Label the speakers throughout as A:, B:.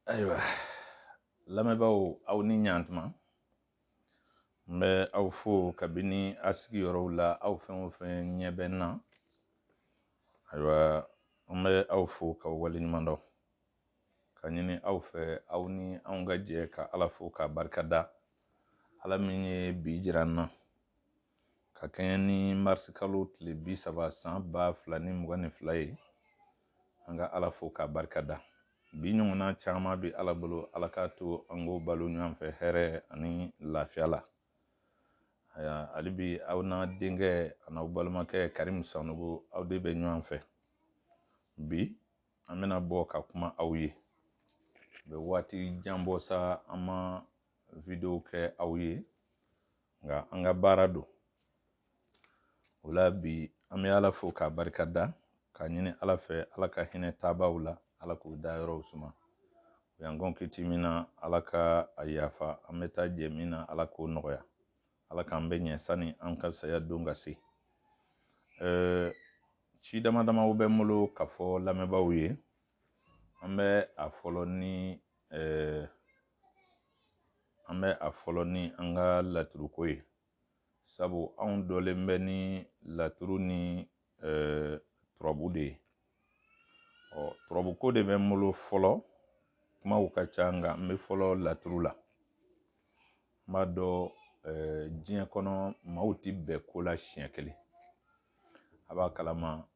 A: Ayiwa lamɛnbaaw aw ni ɲantuma n bɛ aw fo kabini a sigiyɔrɔw la aw fɛn o fɛn ɲɛ bɛ n na. Ayiwa n bɛ aw fo k'aw waleɲuman dɔn ka ɲini aw fɛ aw ni anw ka jɛ ka Ala fo k'a barikada Ala min ye bi jira n na ka kɛɲɛ ni marisi kalo tile 30 san 2022 ye. An ka Ala fo k'a barikada bi ɲɔgɔnna caman bɛ Ala bolo. Ala k'a to an k'o balo ɲɔgɔn fɛ hɛrɛ ani lafiya la. Hali bi aw n'a denkɛ an'aw balimakɛ Karimu Sanogo aw de bɛ ɲɔgɔn fɛ. Bi an bɛna bɔ ka kuma aw ye. Bɛ waati jan bɔ sa an ma video kɛ aw ye nka an ka baara don. O la bi an bɛ Ala fo k'a barikada ka ɲini Ala fɛ Ala ka hinɛ taabaaw la, Ala k'u da yɔrɔw suma. O y'an gɔn kiti min na Ala ka a yafa, an bɛ taa jɛ min na Ala k'o nɔgɔya. Ala k'an bɛ ɲɛ sani an ka saya don ka se. Ci dama damaw bɛ n bolo ka fɔ lamɛnbaaw ye. An bɛ a fɔlɔ ni an ka laturuko ye. Sabu anw dɔlen bɛ ni laturu ni turabu de ye. Turabuko de bɛ n bolo fɔlɔ. Kumaw ka ca nka n bɛ fɔlɔ laturu la. N b'a dɔn diɲɛ kɔnɔ maaw tɛ bɛn ko la siɲɛ kelen. A b'a kalama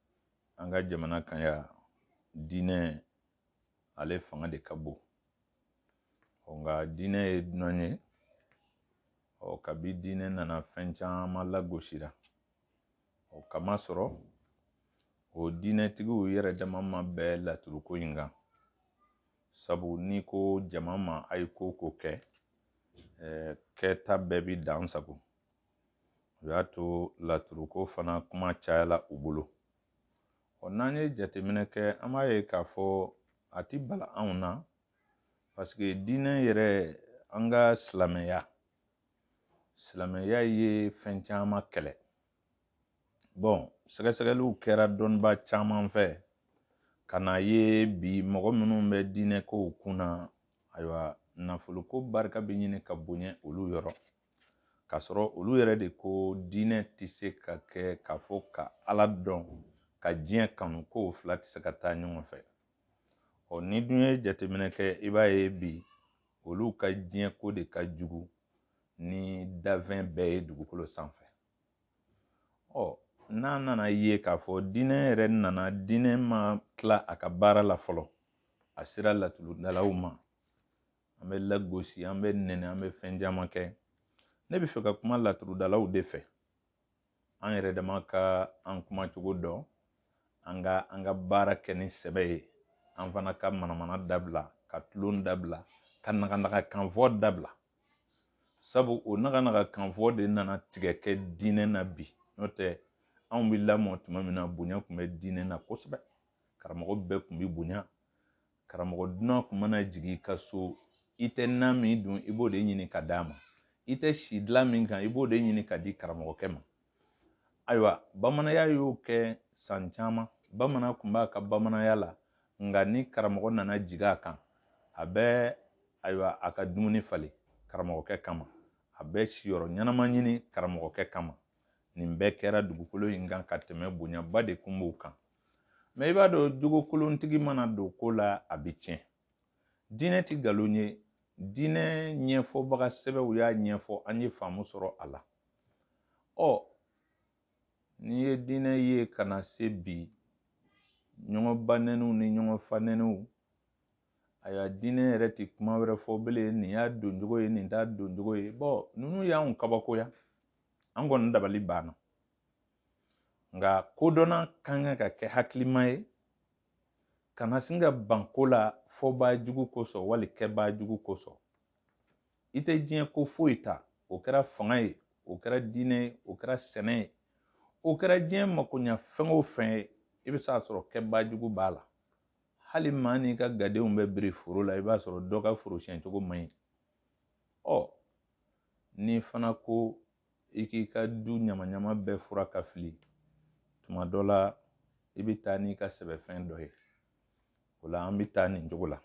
A: an ka jamana kan ya diinɛ ale fanga de ka bon. Nka diinɛ ye dunan ye. Kabi diinɛ nana fɛn caman lagosira. Kama sɔrɔ o diinɛtigiw yɛrɛ dama ma bɛn laturuko in kan. Sabu ni ko jama ma a ye ko kɛ, kɛta bɛɛ bɛ dan sago. O y'a to laturuko fana kuma cayala u bolo. N'an ye jateminɛ kɛ an b'a ye k'a fɔ a ti bala anw na. Parce que diinɛ yɛrɛ an ka silamɛya ye fɛn caman kɛlɛ. Sɛgɛsɛgɛliw kɛra dɔnnibaa caman fɛ ka na ye bi mɔgɔ minnu bɛ diinɛ kow kunna. Ayiwa nafoloko barika bɛ ɲini ka bonya olu yɔrɔ. K'a sɔrɔ olu yɛrɛ de ko diinɛ tɛ se ka kɛ k'a fɔ ka Ala dɔn ka diɲɛ kanu k'o fila tɛ se ka taa ɲɔgɔn fɛ. Ni dun ye jateminɛ kɛ i b'a ye bi olu ka diɲɛ ko de ka jugu ni dafɛn bɛɛ ye dugukolo sanfɛ. N'a nana ye k'a fɔ diinɛ ma tila a ka baara la fɔlɔ. A sera laturudalaw ma. An bɛ lagosi, an bɛ nɛnɛ, an bɛ fɛn caman kɛ. Ne bɛ fɛ ka kuma laturudalaw de fɛ. An yɛrɛ dama ka an kumacogo dɔn. An ka baara kɛ ni sɛbɛ ye. An fana ka manamana dabila, ka tulon dabila, ka naganaga kanfɔ dabila. Sabu o naganaga kanfɔ de nana tigɛ kɛ diinɛ na bi. N'o tɛ anw bɛ lamɔ tuma min na bonya tun bɛ diinɛ na kosɛbɛ. Karamɔgɔ bɛɛ tun bɛ bonya. Karamɔgɔ dunan tun mana jigin i ka so, i tɛ na min dun i b'o de ɲini ka d'a ma. I tɛ si dilan min kan i b'o de ɲini ka di karamɔgɔkɛ ma. Ayiwa bamananya y'o kɛ san caman. Bamanan tun b'a ka bamananya la. Nka ni karamɔgɔ nana jigin a kan, a bɛ a ka dumuni falen karamɔgɔkɛ kama. A bɛ siyɔrɔ ɲɛnama ɲini karamɔgɔkɛ kama. Nin bɛɛ kɛra dugukolo in kan ka tɛmɛ bonyaba de kun b'o kan. Mɛ i b'a dɔn jogo kolontigi mana don ko la a bɛ tiɲɛ. Diinɛ tɛ nkalon ye. Diinɛ ɲɛfɔbaga sɛbɛw y'a ɲɛfɔ an ye faamu sɔrɔ a la. N'i ye diinɛ ye ka na se bi ɲɔgɔn banɛniw ni ɲɔgɔn fanɛniw. Ayiwa diinɛ yɛrɛ tɛ kuma wɛrɛ fɔ bilen. Nin y'a don cogo ye, nin t'a don cogo ye. Ninnu y'anw kabakoya. An kɔni dabali banna. Nka kodɔnna kan ka kɛ hakilima ye. Kana sin ka ban ko la fɔbaa jugu kosɔn wali kɛbaa jugu kosɔn. I tɛ diɲɛ ko foyi ta. O kɛra fanga ye, o kɛra diinɛ ye, o kɛra sɛnɛ ye, o kɛra diɲɛ makoɲɛ fɛn o fɛn ye, i bɛ se k'a sɔrɔ kɛbaa jugu b'a la. Hali maa n'i ka gadenw bɛ biri foro la, i b'a sɔrɔ dɔ ka foro siɲɛ cogo man ɲi. N'i fana ko i k'i ka du ɲamaɲama bɛɛ fura ka fili, tuma dɔ la i bɛ taa n'i ka sɛbɛfɛn dɔ ye. O la an bɛ taa nin cogo la.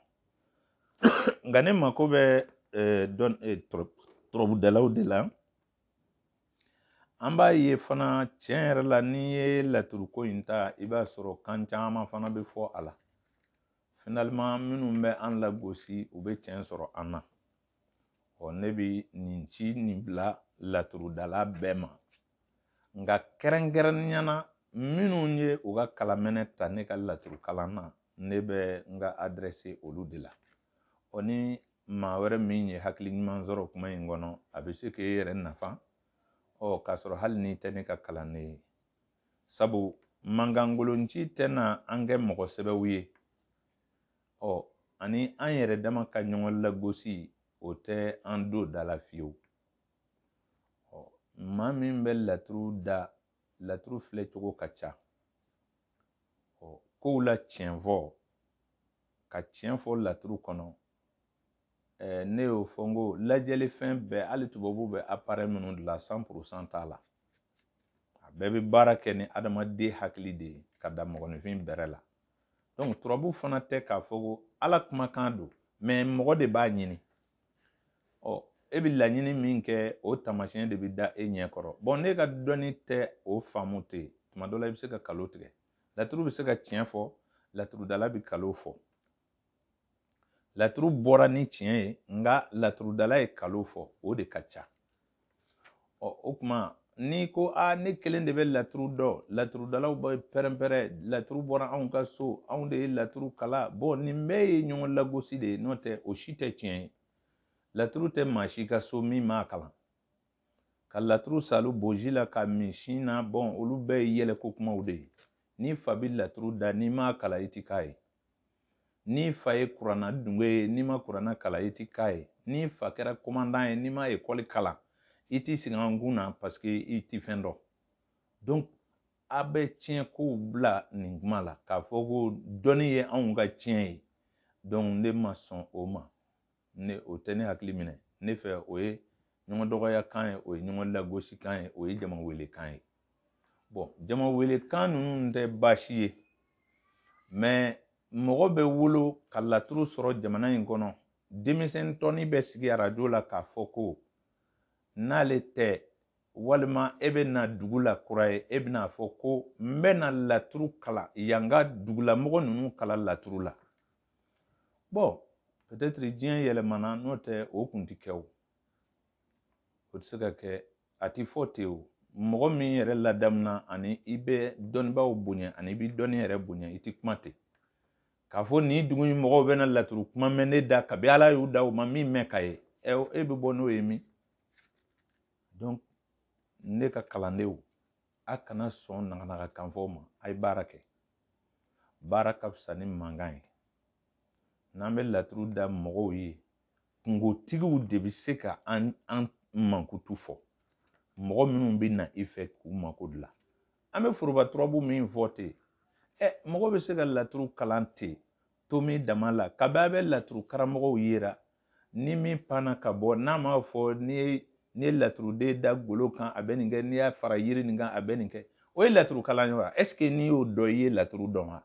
A: nga ne mako bɛ turabudalaw de la an b'a ye fana tiɲɛ yɛrɛ la n'i ye laturuko in ta i b'a sɔrɔ kan caman fana bɛ fɔ a la finalement minnu bɛ an lagosi u bɛ tiɲɛ sɔrɔ an na ne bɛ nin ci nin bila laturudala bɛɛ ma nka kɛrɛnkɛrɛnnenya na minnu ye u ka kalamɛnɛ ta ne ka laturu kalan na ne bɛ n ka adresse olu de la ni maa wɛrɛ min ye hakili ɲuman sɔrɔ kuma in kɔnɔ a bɛ se k'e yɛrɛ nafa k'a sɔrɔ hali n'i tɛ ne ka kalanden ye sabu mangangolonci tɛna an kɛ mɔgɔ sɛbɛw ye ani an yɛrɛ dama ka ɲɔgɔn lagosi o tɛ an don da la fiyewu maa min bɛ laturu filɛ cogo ka ca kow la tiɲɛ fɔ ka tiɲɛ fɔ laturu kɔnɔ ne y'o fɔ n ko lajɛli fɛn bɛɛ hali tubabu bɛ appareil minnu dilan 100% t'a la a bɛɛ bɛ baara kɛ ni adamaden hakili de ye ka da mɔgɔninfin bɛrɛ la donc turabu fana tɛ k'a fɔ ko ala kumakan don mais mɔgɔ de b'a ɲini e bɛ laɲini min kɛ o tamasiyɛn de bɛ da e ɲɛ kɔrɔ bon ne ka dɔnni tɛ o faamu ten tuma dɔ la i bɛ se ka kalo tigɛ laturu bɛ se ka tiɲɛ fɔ laturudala bɛ kalo fɔ laturu bɔra ni tiɲɛ ye nka laturudala ye kalo fɔ o de ka ca o kuma n'i ko ne kelen de bɛ laturu dɔn laturudalaw bɛ pɛrɛn-pɛrɛn laturu bɔra anw ka so anw de ye laturu kala bon nin bɛɛ ye ɲɔgɔn lagosi de ye n'o tɛ o si tɛ tiɲɛ ye laturu tɛ maa si ka so min m'a kalan ka laturu salu boji la ka min sin na bon olu bɛɛ ye yɛlɛko kumaw de ye ni fa bɛ laturu da n'i m'a kalan i ti k'a ye ni fa ye kuranna dunge ye n'i ma kuranna kalan i ti k'a ye ni fa kɛra komandan ye n'i ma ekɔli kalan i ti sigi an kun na parce que i ti fɛn dɔn donc a bɛ tiɲɛ kow bila nin kuma la k'a fɔ ko dɔnni ye anw ka tiɲɛ ye donc ne ma sɔn o ma o tɛ ne hakili minɛ ne fɛ o ye ɲɔgɔn dɔgɔya kan ye o ye ɲɔgɔn lagosi kan ye o ye jama wele kan ye bon jama wele kan ninnu tɛ baasi ye mais mɔgɔ bɛ wolo ka laturu sɔrɔ jamana in kɔnɔ denmisɛn tɔni bɛ sigi arajo la k'a fɔ ko n'ale tɛ walima e bɛ na dugu la kura ye e bɛna fɔ ko n bɛ na laturu kalan yan ka dugulamɔgɔ ninnu kalan laturu la bon peut-être diɲɛ yɛlɛmana n'o tɛ o kun ti kɛ o tɛ se ka kɛ a ti fɔ ten o mɔgɔ min yɛrɛ ladamuna ani i bɛ dɔnnibaaw bonya ani i bɛ dɔnni yɛrɛ bonya i ti kuma ten k'a fɔ nin dugu in mɔgɔw bɛna laturu kuma mɛn ne da kabi ala y'u da o ma min mɛn ka ye e bɛ bɔ n'o ye min donc ne ka kalandenw a kana sɔn naganaga kan fɔ ma a ye baara kɛ baara ka fisa ni mankan ye n'an bɛ laturu da mɔgɔw ye kungotigiw de bɛ se ka an mankutu fɔ mɔgɔ minnu bɛ na i fɛ k'u mako dilan an bɛ foroba turabu min fɔ ten mɔgɔ bɛ se ka laturu kalan ten to min dama la kabi a bɛ laturu karamɔgɔw yera ni min panna ka bɔ n'a ma fɔ ni ye laturuden da golo kan a bɛ nin kɛ n'i y'a fara yiri nin kan a bɛ nin kɛ o ye laturu kalan ye wa est ce que n'i y'o dɔn i ye laturu dɔn wa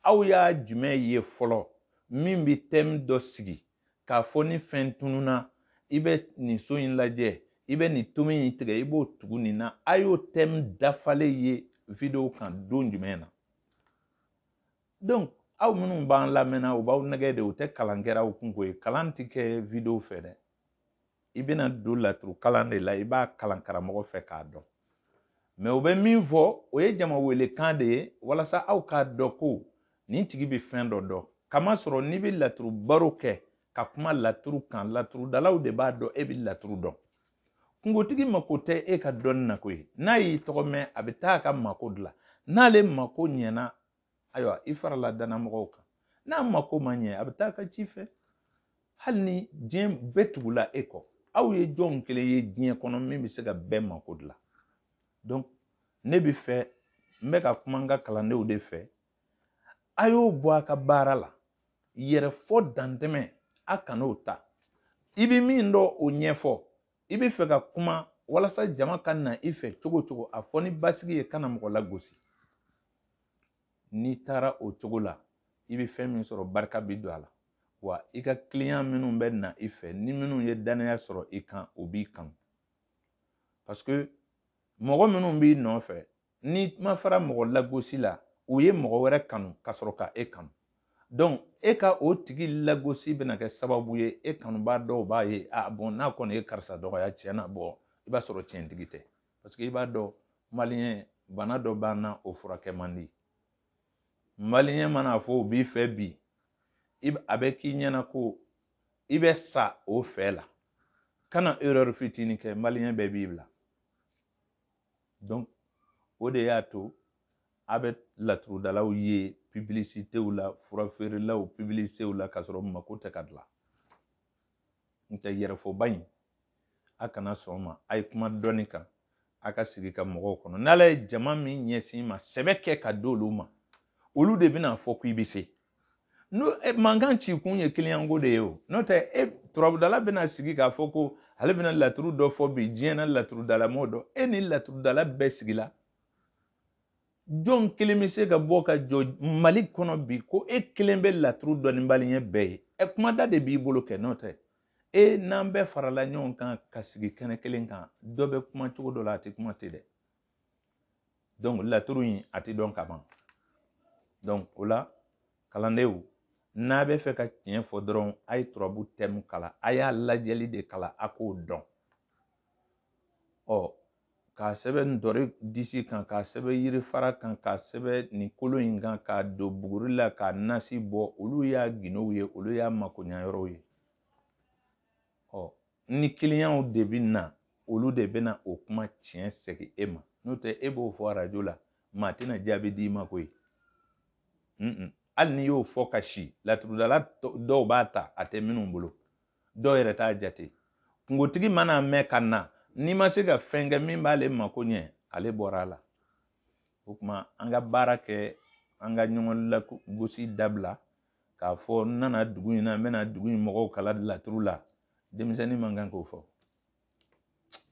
A: aw y'a jumɛn ye fɔlɔ min bɛ thème dɔ sigi k'a fɔ ni fɛn tununna i bɛ nin so in lajɛ i bɛ nin tomi in tigɛ i b'o tugu nin na a y'o thème dafalen ye video kan don jumɛn na donc aw minnu b'an lamɛnna u b'aw nɛgɛ de u tɛ kalan kɛra aw kun ko ye kalan ti kɛ video fɛ dɛ i bɛna don laturu kalan de la i b'a kalan karamɔgɔ fɛ k'a dɔn mais u bɛ min fɔ o ye jama wele kan de ye walasa aw k'a dɔn ko nin tigi bɛ fɛn dɔ dɔn kamasɔrɔ n'i bɛ laturu baro kɛ ka kuma laturu kan laturudalaw de b'a dɔn e bɛ laturu dɔn kungotigi mako tɛ e ka dɔnni na koyi n'a y'i tɔgɔ mɛn a bɛ taa a ka mako dilan n'ale mako ɲɛna ayiwa i farala danamɔgɔw kan n'a mako ma ɲɛ a bɛ taa a ka ci fɛ hali ni diɲɛ bɛɛ tugula e kɔ aw ye jɔn kelen ye diɲɛ kɔnɔ min bɛ se ka bɛɛ mako dilan donc ne bɛ fɛ n bɛ ka kuma n ka kalandenw de fɛ a y'o bɔ a ka baara la yɛrɛ fɔ dantɛmɛ a kan'o ta i bɛ min dɔn o ɲɛfɔ i bɛ fɛ ka kuma walasa jama ka na i fɛ cogo cogo a fɔ ni basigi ye kana mɔgɔ lagosi n'i taara o cogo la i bɛ fɛn min sɔrɔ barika bɛ don a la wa i ka client minnu bɛ na i fɛ ni minnu ye danaya sɔrɔ i kan o b'i kanu parce que mɔgɔ minnu b'i nɔfɛ ni ma fara mɔgɔ lagosi la u ye mɔgɔ wɛrɛ kanu ka sɔrɔ ka e kanu donc e ka o tigi lagosi bɛna kɛ sababu ye e kanubaa dɔw b'a ye bon n'a kɔni ye karisa dɔgɔya tiɲɛna bɔ i b'a sɔrɔ tiɲɛtigi tɛ parce que i b'a dɔn maliyɛn bana dɔ b'an na o furakɛ man di maliyɛn mana fɔ o b'i fɛ bi a bɛ k'i ɲɛna ko i bɛ sa o fɛ la kana erreur fitinin kɛ maliyɛn bɛɛ b'i bila donc o de y'a to a bɛ laturudalaw ye publicitéw la furafeerelaw publicitéw la ka sɔrɔ mako tɛ ka dilan n tɛ yɛrɛfɔba in a kana sɔn ma a ye kuma dɔɔni kan a ka sigi ka mɔgɔw kɔnɔ n'ala ye jama min ɲɛsin ma sɛbɛ kɛ ka di olu ma olu de bɛna fɔ k'i bɛ se mankan ci kun ye client ko de ye o n'o tɛ turabudala bɛna sigi k'a fɔ ko ale bɛna laturu dɔ fɔ bi diɲɛ na laturudalamɔgɔ dɔ ni laturudala bɛɛ sigila jɔn kelen bɛ se ka bɔ ka jɔ mali kɔnɔ bi ko e kelen bɛ laturu dɔnnibaliɲɛ bɛɛ ye kumada de b'i bolo kɛ n'o tɛ n'an bɛɛ farala ɲɔgɔn kan ka sigi kɛnɛ kelen kan dɔ bɛ kuma cogo dɔ la a tɛ kuma ten dɛ donc laturu in a tɛ dɔn ka ban donc o la kalandenw n'a bɛ fɛ ka tiɲɛ fɔ dɔrɔn a ye turabu thème kalan a y'a lajɛli de kalan a k'o dɔn k'a sɛbɛn ntɔri disi kan k'a sɛbɛn yirifara kan k'a sɛbɛn nin kolo in kan k'a don buguri la k'a nasi bɔ olu y'a gindow ye olu y'a makoɲayɔrɔw ye ni clientw de bɛ na olu de bɛna o kuma tiɲɛ segin e ma n'o tɛ e b'o fɔ arajo la maa tɛna jaabi d'i ma koyi hali n'i y'o fɔ ka si laturudala dɔw b'a ta a tɛ minnu bolo dɔw yɛrɛ t'a jate kungotigi mana mɛn ka na n'i ma se ka fɛn kɛ min b'ale mako ɲɛ ale bɔra a la o tuma an ka baara kɛ an ka ɲɔgɔn lagosi dabila k'a fɔ n nana dugu in na n bɛna dugu in mɔgɔw kala laturu la denmisɛnnin man kan k'o fɔ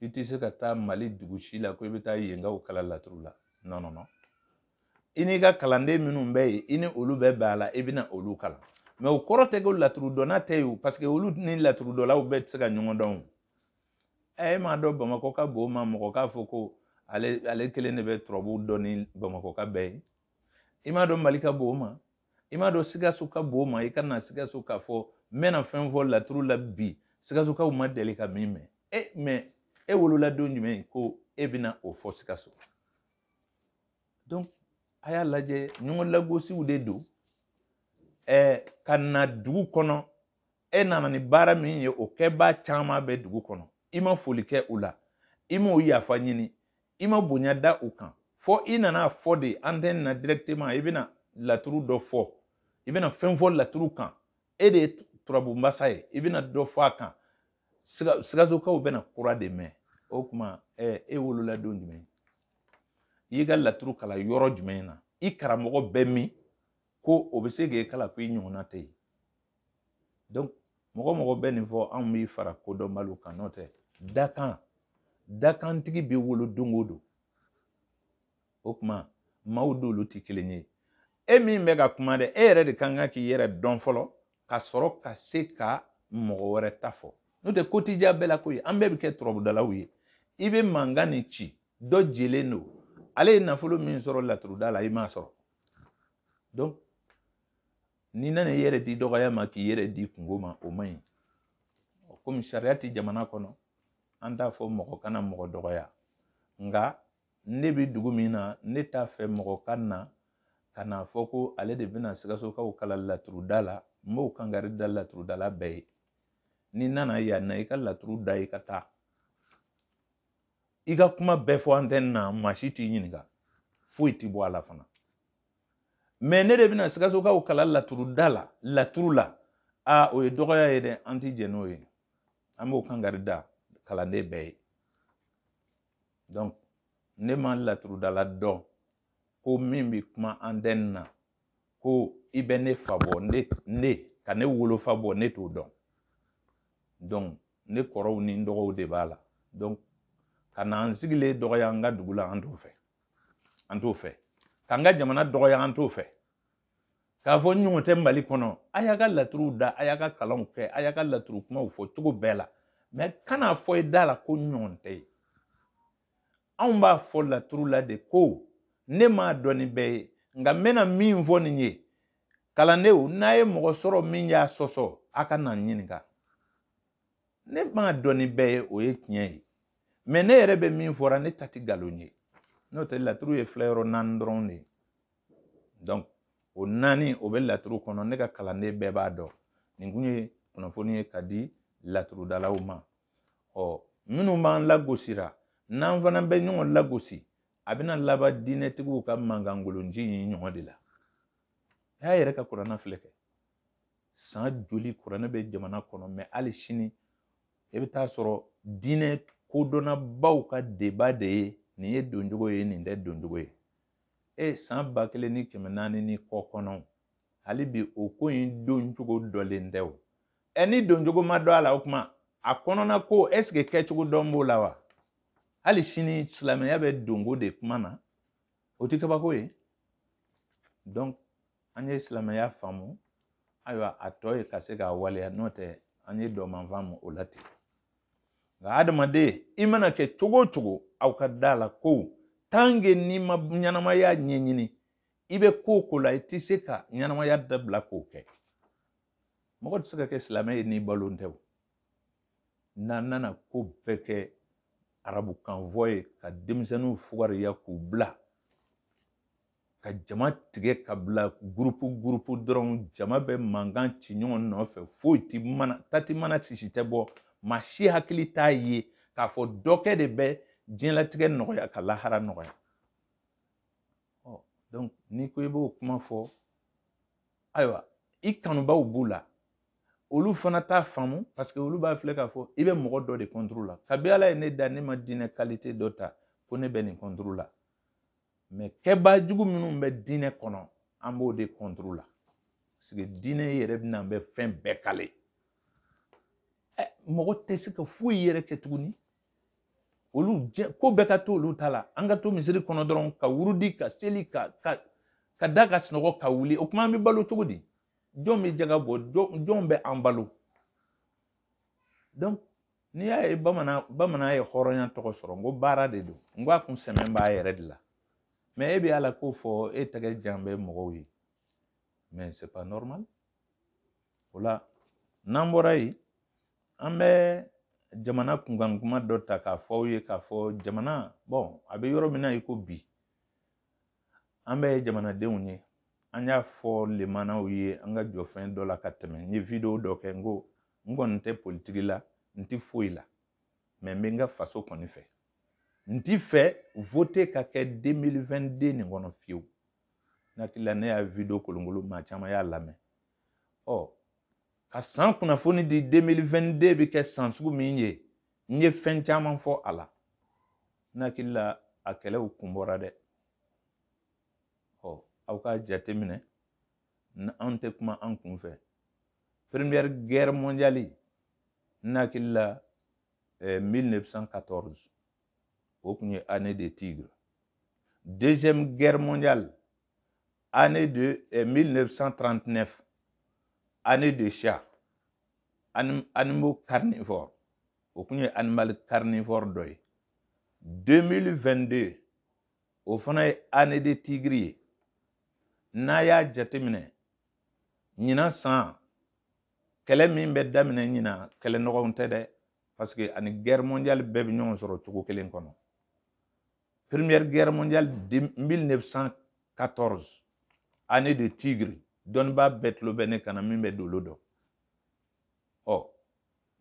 A: i tɛ se ka taa mali dugu si la ko i bɛ taa yenkaw kala laturu la non i n'i ka kalanden minnu bɛ yen i ni olu bɛ bɛn a la i bɛna olu kalan mɛ o kɔrɔ tɛ ko laturudɔnna tɛ yen parce que olu ni laturudɔnlaw bɛɛ tɛ se ka ɲɔgɔn dɔn e m'a dɔn bamakɔ ka bon ma mɔgɔ k'a fɔ ko ale kelen de bɛ turabu dɔn ni bamakɔ ka bɛɛ ye i m'a dɔn mali ka bon ma i m'a dɔn sikaso ka bon ma i ka na sikaso k'a fɔ n bɛna fɛn fɔ laturu la bi sikasokaw ma deli ka min mɛn mɛ e wolola don jumɛn ko e bɛna o fɔ sikaso donc a y'a lajɛ ɲɔgɔn lagosiw de don ka na dugu kɔnɔ e nana ni baara min ye o kɛbaa caman bɛ dugu kɔnɔ i ma foli kɛ u la i m'o yafa ɲini i ma bonya da u kan fɔ i nana fɔ de antenne na directement i bɛna laturu dɔ fɔ i bɛna fɛn fɔ laturu kan e de ye turabu masa ye i bɛna dɔ fɔ a kan sikasokaw bɛna kura de mɛn o tuma e wolola don jumɛn i y'i ka laturu kalan yɔrɔ jumɛn na i karamɔgɔ bɛ min ko o bɛ se k'e kala ko i ɲɔgɔnna tɛ yen donc mɔgɔ bɛ nin fɔ anw b'i fara kodɔnbaliw kan n'o tɛ dakantigi bɛ wolo don o don o tuma maaw d'olu tɛ kelen ye e min bɛ ka kuma dɛ e yɛrɛ de kan ka k'i yɛrɛ dɔn fɔlɔ ka sɔrɔ ka se ka mɔgɔ wɛrɛ ta fɔ n'o tɛ kotija bɛɛ la koyi an bɛɛ bɛ kɛ turabudalaw ye i bɛ mankan nin ci dɔ jelen don ale ye nafolo min sɔrɔ laturuda la i m'a sɔrɔ donc n'i nana i yɛrɛ di dɔgɔya ma k'i yɛrɛ di kungo ma o man ɲi komi sariya tɛ jamana kɔnɔ an t'a fɔ mɔgɔ kana mɔgɔ dɔgɔya nka ne bɛ dugu min na ne t'a fɛ mɔgɔ ka na ka n'a fɔ ko ale de bɛna sikasokaw kala laturuda la n b'o kankari da laturudala bɛɛ ye n'i nana yan na i ka laturu da i ka taa i ka kuma bɛɛ fɔ antenne na maa si t'i ɲininka foyi t'i bɔ a la fana mais ne de bɛna sikasokaw kala laturuda la laturu la o ye dɔgɔya ye dɛ an tɛ jɛn n'o ye an b'o kankari da kalanden bɛɛ ye donc ne ma laturudala dɔn ko min bɛ kuma antenne na ko i bɛ ne fa bɔ ne ka ne wolofa bɔ ne t'o dɔn donc ne kɔrɔw ni n dɔgɔw de b'a la donc ka na an sigilen dɔgɔya an ka dugu la an t'o fɛ k'an ka jamana dɔgɔya an t'o fɛ k'a fɔ ɲɔgɔn tɛ Mali kɔnɔ a y'a ka laturu da a y'a ka kalanw kɛ a y'a ka laturu kumaw fɔ cogo bɛɛ la mais kana fɔ i da la ko ɲɔgɔn tɛ ye anw b'a fɔ laturu la de ko ne m'a dɔn ni bɛɛ ye nka n bɛna min fɔ nin ye kalandenw n'a ye mɔgɔ sɔrɔ min y'a sɔsɔ a ka na ɲininka ne m'a dɔn ni bɛɛ ye o ye tiɲɛ ye mais ne yɛrɛ bɛ min fɔra ne ta tɛ nkalon ye n'o tɛ laturu ye filayɔrɔ 4 dɔrɔn de ye donc o 4 o bɛ laturu kɔnɔ ne ka kalanden bɛɛ b'a dɔn nin kun ye kunnafoni ye ka di laturudalaw ma minnu b'an lagosira n'an fana bɛ ɲɔgɔn lagosi a bɛna laban diinɛtigiw ka mangangolonji in ɲɔgɔn de la a y'a yɛrɛ ka kuranna filɛ kɛ san joli kuranɛ bɛ jamana kɔnɔ mais hali sini i bɛ taa sɔrɔ diinɛ kodɔnnabaw ka débat de ye nin ye doncogo ye nin tɛ doncogo ye san 1400 ni kɔ kɔnɔ hali bi o ko in doncogo dɔlen tɛ o ni doncogo ma dɔn a la o kuma a kɔnɔna ko est-ce que kɛcogo dɔn b'o la wa hali sini silamɛya bɛ donko de kuma na o tɛ kabako ye donc an ye silamɛya faamu ayiwa a tɔ ye ka se k'a waleya n'o tɛ an ye dɔ man faamu o la ten nka adamaden i mana kɛ cogo o cogo aw ka da la ko tant que n'i ma ɲɛnamaya ɲɛɲini i bɛ ko o ko la i tɛ se ka ɲɛnamaya dabila k'o kɛ mɔgɔ tɛ se ka kɛ silamɛ ye n'i balon tɛ o n'an nana ko bɛɛ kɛ arabukan fɔ ye ka denmisɛnninw fugariya k'u bila ka jama tigɛ ka bila gurupu dɔrɔn jama bɛ mankan ci ɲɔgɔn nɔfɛ foyi tati mana sisi tɛ bɔ maa si hakili t'a ye k'a fɔ dɔ kɛ de bɛ diɲɛlatigɛ nɔgɔya ka lahara nɔgɔya donc n'i ko i b'o kuma fɔ ayiwa i kanubaw b'u la olu fana t'a faamu parce que olu b'a filɛ k'a fɔ i bɛ mɔgɔ dɔ de contre la kabi ala ye ne da ne ma diinɛ qualité dɔ ta ko ne bɛ nin contre la mais kɛbajugu minnu bɛ diinɛ kɔnɔ an b'o de contre la parce que diinɛ yɛrɛ bɛna bɛ fɛn bɛɛ kale mɔgɔ tɛ se ka foyi yɛrɛ kɛ tuguni olu ko bɛɛ ka to olu ta la an ka to misiri kɔnɔ dɔrɔn ka wurudi ka seli ka da ka sunɔgɔ ka wuli o kuma an bɛ balo cogo di jɔn bɛ jaga bɔ jɔn bɛ an balo donc n'i y'a ye bamanan ye hɔrɔnya tɔgɔ sɔrɔ n ko baara de don n ko a kun sɛmɛ b'a yɛrɛ de la mais e bɛ ala ko fɔ e tɛgɛ jan bɛ mɔgɔw ye mais c'est pas normal o la n'an bɔra yen an bɛ jamana kunkan kuma dɔ ta k'a fɔ aw ye k'a fɔ jamana bon a bɛ yɔrɔ min na i ko bi an bɛ jamanadenw ye an y'a fɔ lemanaw ye an ka jɔfɛn dɔ la ka tɛmɛ n ye video dɔ kɛ n ko n kɔni tɛ politiki la n tɛ foyi la mais n bɛ n ka faso kɔni fɛ n tɛ fɛ voter ka kɛ 2022 nin kɔnɔ fiyewu ne hakili la ne y'a video kolonkolon maa caman y'a lamɛn ka san kunnafoni di 2022 bɛ kɛ san sugu min ye n ye fɛn caman fɔ a la ne hakili la a kɛlɛw kun bɔra dɛ aw ka jateminɛ an tɛ kuma an kun fɛ première guerre mondiale ne hakili la 1914 o kun ye année de tigre deuxième guerre mondiale année de 1939 année de chat animaux carnivores o kun ye animal carnivore dɔ ye 2022 o fana ye année de tigre ye n'a y'a jateminɛ ɲinan san kɛlɛ min bɛ daminɛ ɲinan kɛlɛ nɔgɔw tɛ dɛ parce que ani guerre mondiale bɛɛ bɛ ɲɔgɔn sɔrɔ cogo kelen kɔnɔ première guerre mondiale 1914 année de tigre dɔnnibaa bɛɛ tulo bɛ ne kana min bɛ dolo dɔn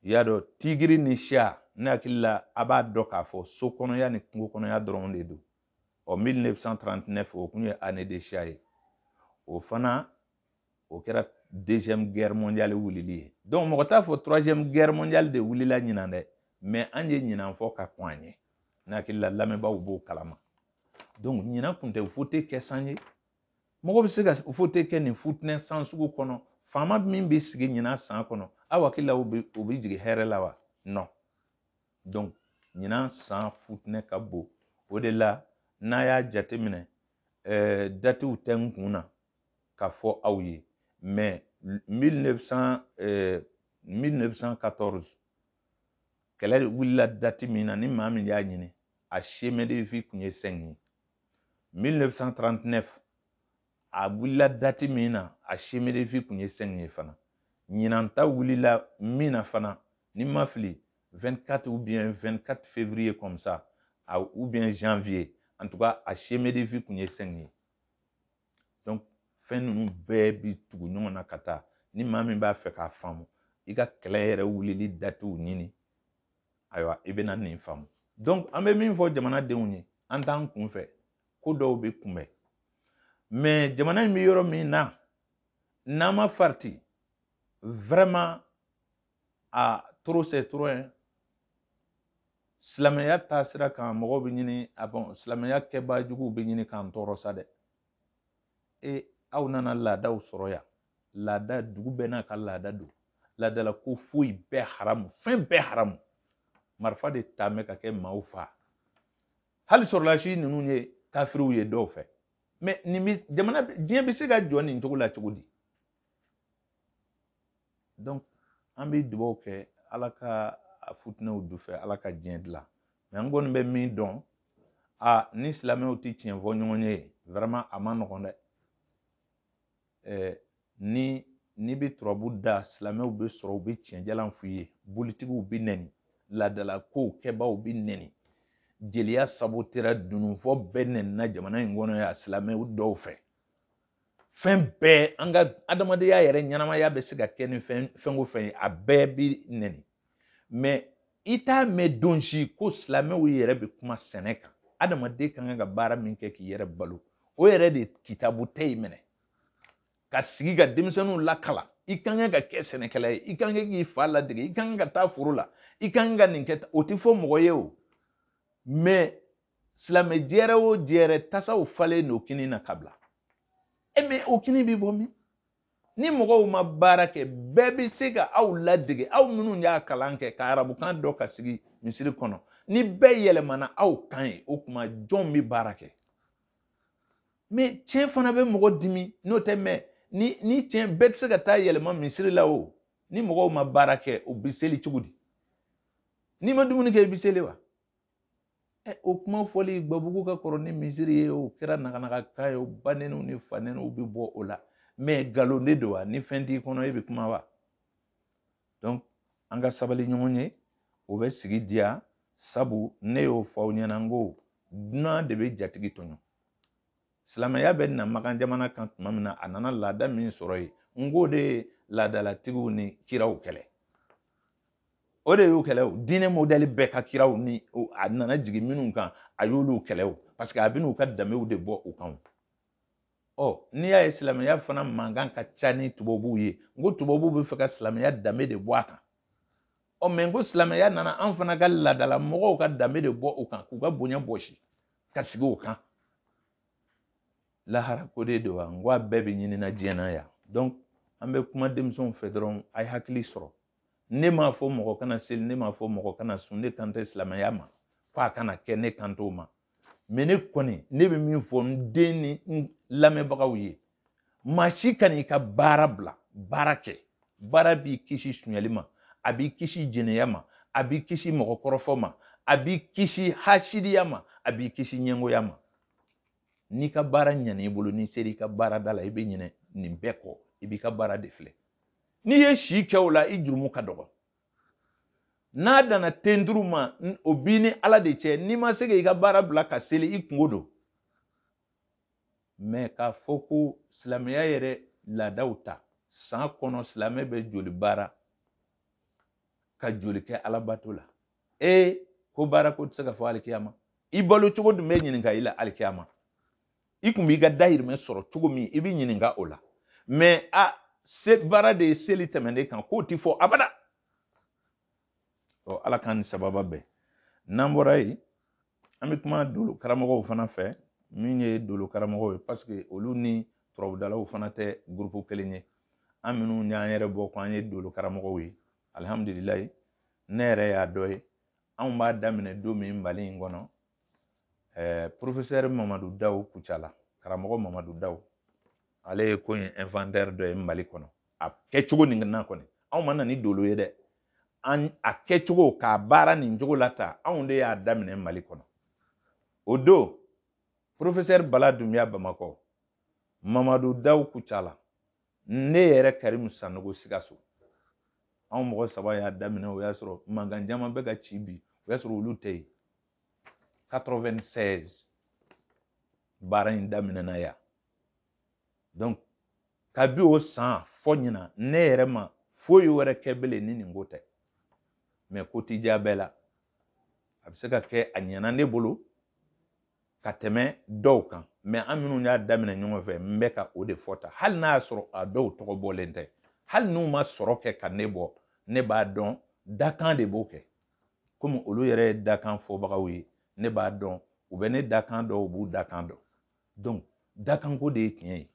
A: i y'a dɔn tigiri ni chat ne hakili la a b'a dɔn k'a fɔ so kɔnɔya ni kungo kɔnɔya dɔrɔn de don 1939 o kun ye année de chat ye o fana o kɛra deuxième guerre mondiale wulili ye donc mɔgɔ t'a fɔ troisième guerre mondiale de wulila ɲinan dɛ mais an ye ɲinan fɔ ka kɔn an ye ne hakili la lamɛnbaaw b'o kalama donc ɲinan kun tɛ voter kɛ san ye mɔgɔ bɛ se ka voter kɛ nin futinɛ san sugu kɔnɔ faama min bɛ sigi ɲinan san kɔnɔ aw hakili la o bɛ jigin hɛrɛ la wa non donc ɲinan san futinɛ ka bon o de la n'a y'a jateminɛ datiw tɛ n kun na k'a fɔ aw ye mais 1914 kɛlɛ wulila date min na ni maa min y'a ɲini a CMDF tun ye 5 ye 1939 a wulila date min na a CMDF tun ye 5 ye fana ɲinanta wulila min na fana ni ma fili 24 ou bien 24 février comme ça ou bien janvier en tout cas a CMDF tun ye 5 ye donc fɛn ninnu bɛɛ bi tugu ɲɔgɔn na ka taa ni maa min b'a fɛ k'a faamu i ka kɛlɛ yɛrɛ wulili datew ɲini ayiwa i bɛna nin faamu donc an bɛ min fɔ jamanadenw ye an t'an kunfɛ ko dɔw bɛ kunbɛn mais jamana in bɛ yɔrɔ min na n'an ma farati vraiment trop c'est trop hein silamɛya taasira kan mɔgɔw bɛ ɲini silamɛya kɛbaajuguw bɛ ɲini k'an tɔɔrɔ sa dɛ aw nana laadaw sɔrɔ yan laada dugu bɛɛ n'a ka laada don laadala ko foyi bɛɛ haramu fɛn bɛɛ haramu marifa de taa mɛ ka kɛ maaw fa hali sɔrɔlasi ninnu ye kafiriw ye dɔw fɛ mais jamana diɲɛ bɛ se ka jɔ nin cogo la cogo di donc an bɛ dugawu kɛ ala ka futinɛw du fɛ ala ka diɲɛ dilan mais an kɔni bɛ min dɔn ni silamɛw tɛ tiɲɛ fɔ ɲɔgɔn ye vraiment a ma nɔgɔn dɛ ni bɛ turabu da silamɛw bɛ sɔrɔ u bɛ tiɲɛjalan f'i ye bolitigiw bɛ nɛni laadala kow kɛbaw bɛ nɛni jeliya sabotera dununfɔ bɛɛ nɛnina jamana in kɔnɔ yan silamɛw dɔw fɛ fɛn bɛɛ an ka adamadenya yɛrɛ ɲɛnamaya bɛ se ka kɛ ni fɛn o fɛn ye a bɛɛ bɛ nɛni mais i t'a mɛn don si ko silamɛw yɛrɛ bɛ kuma sɛnɛ kan adamaden kan ka baara min kɛ k'i yɛrɛ balo o yɛrɛ de kitabu tɛ yen minɛ ka sigi ka denmisɛnninw lakala i kan ka kɛ sɛnɛkɛla ye i kan k'i fa ladege i kan ka taa foro la i kan ka nin kɛ o tɛ fɔ mɔgɔ ye o mais silamɛ jɛrɛ o jɛrɛ tasaw falen n'o kini na ka bila mais o kini bɛ bɔ min ni mɔgɔw ma baara kɛ bɛɛ bɛ se ka aw ladege aw minnu y'a kalan kɛ ka arabukan dɔ ka sigi misiri kɔnɔ ni bɛɛ yɛlɛmana aw kan ye o kuma jɔn bɛ baara kɛ mais tiɲɛ fana bɛ mɔgɔ dimi n'o tɛ mɛn ni tiɲɛ bɛɛ tɛ se ka taa yɛlɛma misiri la o ni mɔgɔw ma baara kɛ o bɛ seli cogo di n'i ma dumuni kɛ i bɛ seli wa o kuma fɔli gbabugu ka kɔrɔ ni misiri ye o kɛra nakanaka ye o banenw ni fanenw bɛ bɔ o la mais nkalon de don wa ni fɛn t'i kɔnɔ e bɛ kuma wa donc an ka sabali ɲɔgɔn ye o bɛ sigi diya sabu ne y'o fɔ aw ɲɛna n ko dunan de bɛ jatigi tɔɲɔ silamɛya bɛ na makan jamana kan tuma min na a nana laada min sɔrɔ yen n ko de ye laadalatigiw ni kiraw kɛlɛ o de y'u kɛlɛ o diinɛ modèle bɛɛ ka kiraw ni a nana jigin minnu kan a y'olu kɛlɛ o parce que a bɛn'u ka danbew de bɔ u kan n'i y'a ye silamɛya fana mankan ka ca ni tubabuw ye n ko tubabuw bɛ fɛ ka silamɛya danbe de bɔ a kan mais n ko silamɛya nana an fana ka laadala mɔgɔw ka danbe de bɔ u kan k'u ka bonya bɔsi ka sigi o kan lahara ko de don wa n ko a bɛɛ bɛ ɲinina diɲɛ na yan donc an bɛ kuma denmisɛnw fɛ dɔrɔn a ye hakili sɔrɔ ne m'a fɔ mɔgɔ kana seli ne m'a fɔ mɔgɔ kana sun ne kan tɛ silamɛya ma ko a kana kɛ ne kan t'o ma mais ne kɔni ne bɛ min fɔ n den ni n lamɛnbagaw ye maa si ka n'i ka baara bila baara kɛ baara b'i kisi suɲɛli ma a b'i kisi jɛnɛya ma a b'i kisi mɔgɔkɔrɔfɔ ma a b'i kisi hasidiya ma a b'i kisi ɲɛngoya ma n'i ka baara ɲɛna i bolo n'i sera i ka baarada la i bɛ ɲinɛ nin bɛɛ kɔ i b'i ka baara de filɛ n'i ye si kɛ o la i jurumu ka dɔgɔ n'a dana tenturu ma o b'i ni ala de cɛ n'i ma se k'i ka baara bila ka seli i kungo don mais k'a fɔ ko silamɛya yɛrɛ laadaw ta san kɔnɔ silamɛ bɛ joli baara ka joli kɛ alabato la ko baara ko tɛ se ka fɔ alikiyama i balo cogo dun bɛ ɲininka i la alikiyama i kun b'i ka dahirimɛ sɔrɔ cogo min i bɛ ɲininka o la mais baara de ye seli tɛmɛnen kan k'o ti fɔ abada ala k'an ni sababa bɛn n'an bɔra yen an bɛ kuma dolo karamɔgɔw fana fɛ min ye dolo karamɔgɔw ye parce que olu ni turabudalaw fana tɛ groupe kelen ye an minnu y'an yɛrɛ bɔ ko an ye dolo karamɔgɔw ye alihamudulilayi ne yɛrɛ y'a dɔ ye anw b'a daminɛ don min Mali in kɔnɔ professeur Mamadu Dawu Kucala karamɔgɔ Mamadu Dawu ale ye ko in inventaire dɔ ye Mali kɔnɔ a kɛcogo nin na kɔni anw ma na ni dolo ye dɛ a kɛcogo k'a baara nin cogo la ta anw de y'a daminɛ Mali kɔnɔ o don professeur Bala Dunbiya Bamakɔ Mamadu Dawu Kucala ne yɛrɛ Karimu Sanogo Sikaso anw mɔgɔ saba y'a daminɛ o y'a sɔrɔ mankan caman bɛ ka ci bi o y'a sɔrɔ olu tɛ yen 96 baara in daminɛna yan donc kabi o san fɔ ɲina ne yɛrɛ ma foyi wɛrɛ kɛ bilen ni nin ko tɛ mais ko ti diya bɛɛ la a bɛ se ka kɛ a ɲɛna ne bolo ka tɛmɛ dɔw kan mais an minnu y'a daminɛ ɲɔgɔn fɛ n bɛ ka o de fɔ ta hali n'a y'a sɔrɔ a dɔw tɔgɔ bɔlen tɛ hali n'u ma sɔrɔ kɛ ka ne bɔ ne b'a dɔn dakan de b'o kɛ komi olu yɛrɛ ye dakan fɔbagaw ye ne b'a dɔn u bɛ ne dakan dɔn u b'u dakan dɔn donc dakanko de ye tiɲɛ ye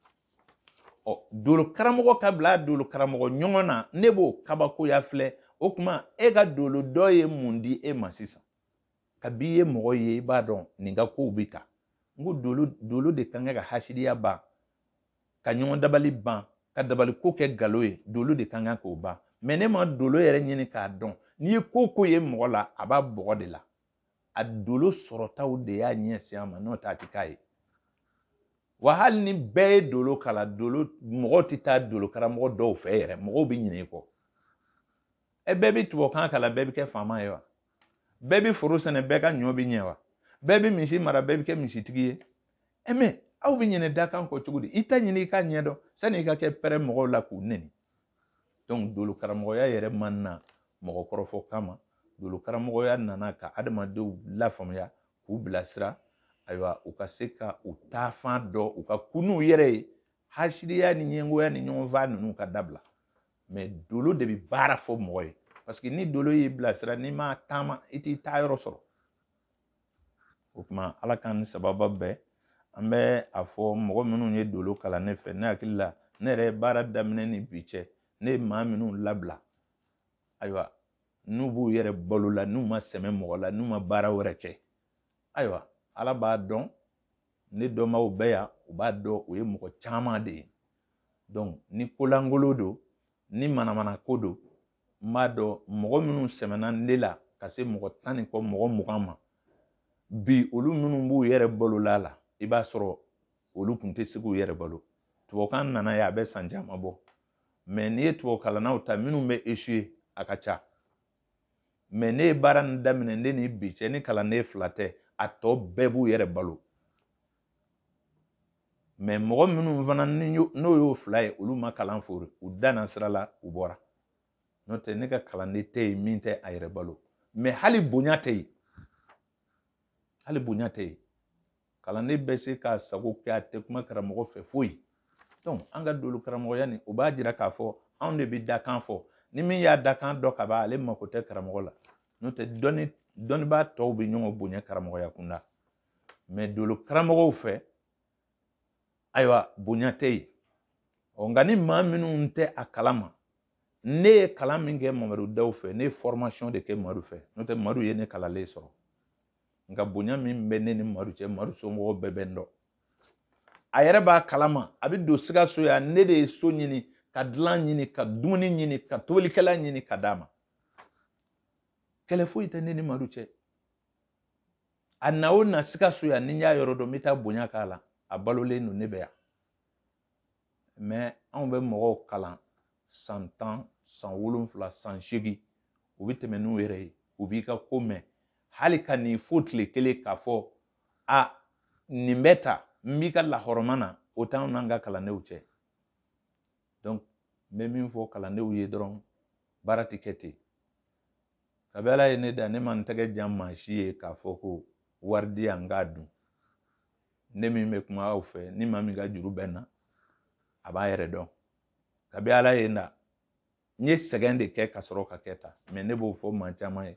A: dolo karamɔgɔ ka bila dolo karamɔgɔ ɲɔgɔn na ne b'o kabakoya filɛ o tuma e ka dolo dɔ ye mun di e ma sisan kabi ye mɔgɔ ye i b'a dɔn nin ka kow bɛ ta n ko dolo de kan ka hasidiya ban ka ɲɔgɔn dabali ban ka dabali ko kɛ galo ye dolo de kan k'o ban mais ne ma dolo yɛrɛ ɲini k'a dɔn n'i ye ko ye mɔgɔ la a b'a bɔgɔ de la a dolo sɔrɔtaw de y'a ɲɛsin a ma n'o tɛ a tɛ k'a ye wa hali ni bɛɛ ye dolo kala mɔgɔw tɛ taa dolo karamɔgɔ dɔw fɛ yɛrɛ mɔgɔw bɛ ɲinɛ i kɔ bɛɛ bɛ tubabukan kalan bɛɛ bɛ kɛ faama ye wa bɛɛ bɛ foro sɛnɛ bɛɛ ka ɲɔ bɛ ɲɛ wa bɛɛ bɛ misi mara bɛɛ bɛ kɛ misitigi ye mais aw bɛ ɲinɛ dakan kɔ cogo di i ta ɲini i ka ɲɛ dɔn sani i ka kɛ pɛrɛ mɔgɔw la k'u nɛni donc dolo karamɔgɔya yɛrɛ man na mɔgɔ kɔrɔfɔ kama dolo karamɔgɔya nana ka adamadenw lafaamuya k'u bilasira ayiwa u ka se ka u taafan dɔn u ka kun n'u yɛrɛ ye hasidiya ni ɲɛngoya ni ɲɔgɔnfaa ninnu ka dabila mais dolo de bɛ baara fɔ mɔgɔ ye parce que ni dolo y'i bilasira n'i ma taama i t'i taa yɔrɔ sɔrɔ o tuma ala k'an ni sababa bɛɛ an bɛ a fɔ mɔgɔ minnu ye dolo kalan ne fɛ ne hakili la ne yɛrɛ ye baara daminɛ ni bi cɛ ne ye maa minnu labila ayiwa n'u b'u yɛrɛ balo la n'u ma sɛmɛ mɔgɔ la n'u ma baara wɛrɛ kɛ ayiwa ala b'a dɔn ne dɔnbaaw bɛɛ yan u b'a dɔn o ye mɔgɔ caman de ye donc ni kolangolo don ni manamana ko don n b'a dɔn mɔgɔ minnu sɛmɛna ne la ka se mɔgɔ 10 ni kɔ mɔgɔ 20 ma bi olu minnu b'u yɛrɛ balo la i b'a sɔrɔ olu tun tɛ se k'u yɛrɛ balo tubabukan nana ye a bɛ san caman bɔ mais n'i ye tubabukalannaw ta minnu bɛ échoué a ka ca mais ne ye baara nin daminɛ ne ni bi cɛ ni kalanden 2 tɛ a tɔ bɛɛ b'u yɛrɛ balo mais mɔgɔ minnu fana n'o y'o 2 ye olu ma kalan fori u danna sira la u bɔra n'o tɛ ne ka kalanden tɛ yen min tɛ a yɛrɛ balo mais hali bonya tɛ yen hali bonya tɛ yen kalanden bɛ se k'a sago kɛ a tɛ kuma karamɔgɔ fɛ foyi donc an ka dolo karamɔgɔya nin o b'a jira k'a fɔ anw de bɛ dakan fɔ ni min y'a dakan dɔn ka ban ale mako tɛ karamɔgɔ la n'o tɛ dɔnnibaa tɔw bɛ ɲɔgɔn bonya karamɔgɔya kunda mais dolo karamɔgɔw fɛ ayiwa bonya tɛ yen nka ni maa minnu tɛ a kalama ne ye kalan min kɛ Mamadu Dawu fɛ ne ye formation de kɛ Madu fɛ n'o tɛ Madu ye ne kalalen sɔrɔ nka bonya min bɛ ne ni Madu cɛ Madu somɔgɔw bɛɛ bɛ n dɔn a yɛrɛ b'a kalama a bɛ don Sikaso yan ne de ye so ɲini ka dilan ɲini ka dumuni ɲini ka tobilikɛla ɲini ka d'a ma kɛlɛ foyi tɛ ne ni Madu cɛ a na o na Sikaso yan ni n y'a yɔrɔ dɔn n bɛ taa bonya k'a la a balolen don ne bɛ yan mais anw bɛ mɔgɔw kalan san 10 san 7 san 8 u bɛ tɛmɛ n'u yɛrɛ ye u b'i ka ko mɛn hali ka nin fo tile kelen k'a fɔ a nin bɛ ta n b'i ka lahɔrɔma na o t'anw n'an ka kalandenw cɛ donc n bɛ min fɔ kalandenw ye dɔrɔn baara tɛ kɛ ten kabi ala ye ne da ne ma n tɛgɛ jan maa si ye k'a fɔ ko wari di yan n k'a dun ne min bɛ kuma aw fɛ ni maa min ka juru bɛ n na a b'a yɛrɛ dɔn kabi ala ye n da n ye sɛgɛn de kɛ ka sɔrɔ ka kɛ ta mais ne b'o fɔ maa caman ye